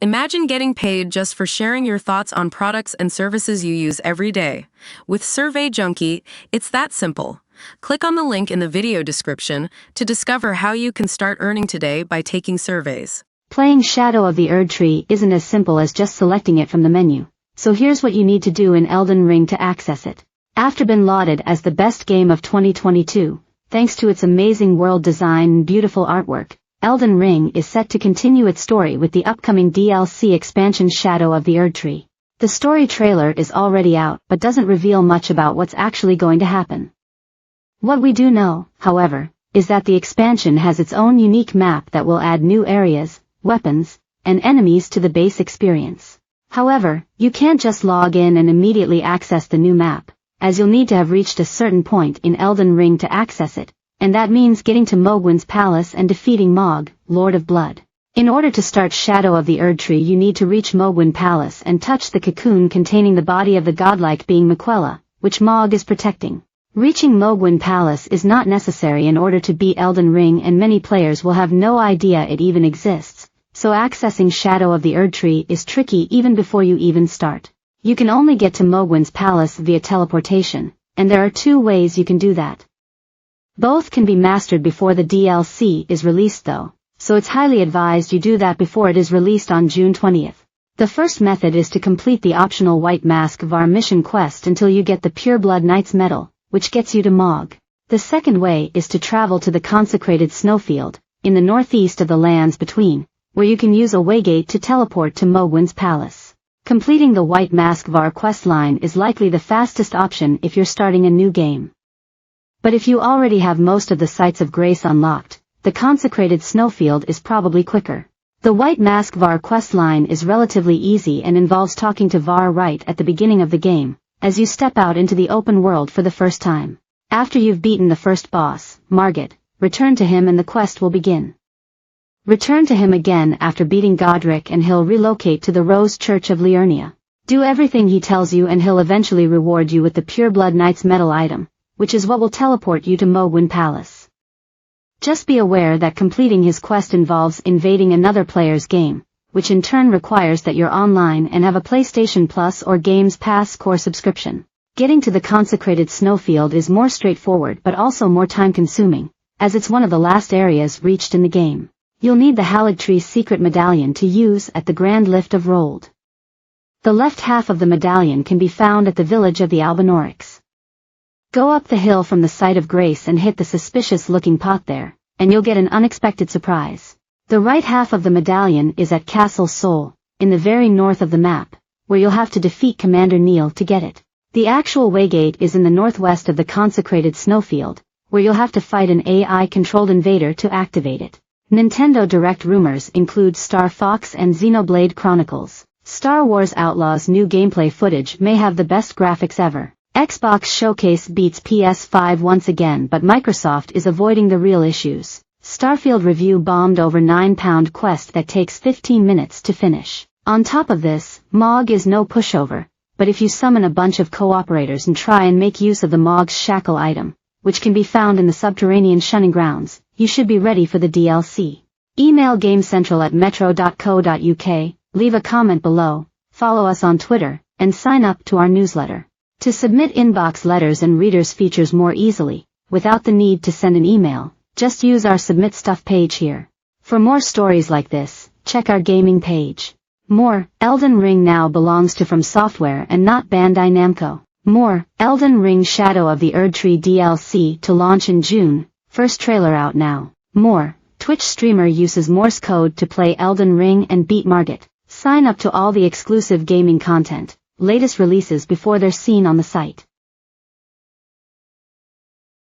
Imagine getting paid just for sharing your thoughts on products and services you use every day. With Survey Junkie, it's that simple. Click on the link in the video description to discover how you can start earning today by taking surveys. Playing Shadow of the Erdtree isn't as simple as just selecting it from the menu, so here's what you need to do in Elden Ring to access it. After being lauded as the best game of 2022, thanks to its amazing world design and beautiful artwork, Elden Ring is set to continue its story with the upcoming DLC expansion Shadow of the Erdtree. The story trailer is already out but doesn't reveal much about what's actually going to happen. What we do know, however, is that the expansion has its own unique map that will add new areas, weapons, and enemies to the base experience. However, you can't just log in and immediately access the new map, as you'll need to have reached a certain point in Elden Ring to access it, and that means getting to Mohgwyn's palace and defeating Mohg, Lord of Blood. In order to start Shadow of the Erdtree, you need to reach Mohgwyn Palace and touch the cocoon containing the body of the godlike being Miquella, which Mohg is protecting. Reaching Mohgwyn Palace is not necessary in order to beat Elden Ring, and many players will have no idea it even exists, so accessing Shadow of the Erdtree is tricky even before you even start. You can only get to Mohgwyn's palace via teleportation, and there are two ways you can do that. Both can be mastered before the DLC is released though, so it's highly advised you do that before it is released on June 20th. The first method is to complete the optional White Mask VAR mission quest until you get the Pureblood Knight's medal, which gets you to Mohg. The second way is to travel to the consecrated snowfield, in the northeast of the Lands Between, where you can use a waygate to teleport to Mohgwyn's palace. Completing the White Mask VAR questline is likely the fastest option if you're starting a new game. But if you already have most of the Sites of Grace unlocked, the consecrated snowfield is probably quicker. The White Mask VAR questline is relatively easy and involves talking to VAR right at the beginning of the game, as you step out into the open world for the first time. After you've beaten the first boss, Margit, return to him and the quest will begin. Return to him again after beating Godric and he'll relocate to the Rose Church of Liurnia. Do everything he tells you and he'll eventually reward you with the Pureblood Knight's medal item, which is what will teleport you to Mohgwyn Palace. Just be aware that completing his quest involves invading another player's game, which in turn requires that you're online and have a PlayStation Plus or Games Pass core subscription. Getting to the consecrated snowfield is more straightforward but also more time-consuming, as it's one of the last areas reached in the game. You'll need the Erdtree secret medallion to use at the Grand Lift of Rold. The left half of the medallion can be found at the village of the Albinaurics. Go up the hill from the Site of Grace and hit the suspicious-looking pot there, and you'll get an unexpected surprise. The right half of the medallion is at Castle Sol, in the very north of the map, where you'll have to defeat Commander Neil to get it. The actual waygate is in the northwest of the consecrated snowfield, where you'll have to fight an AI-controlled invader to activate it. Nintendo Direct rumors include Star Fox and Xenoblade Chronicles. Star Wars Outlaws' new gameplay footage may have the best graphics ever. Xbox Showcase beats PS5 once again, but Microsoft is avoiding the real issues. Starfield review bombed over £9 quest that takes 15 minutes to finish. On top of this, Mohg is no pushover, but if you summon a bunch of cooperators and try and make use of the Mohg's shackle item, which can be found in the subterranean shunning grounds, you should be ready for the DLC. Email GameCentral@metro.co.uk, leave a comment below, follow us on Twitter, and sign up to our newsletter. To submit inbox letters and readers features more easily, without the need to send an email, just use our Submit Stuff page here. For more stories like this, check our gaming page. More, Elden Ring now belongs to From Software and not Bandai Namco. More, Elden Ring Shadow of the Erdtree DLC to launch in June, first trailer out now. More, Twitch streamer uses Morse code to play Elden Ring and beat Margit. Sign up to all the exclusive gaming content, latest releases before they're seen on the site.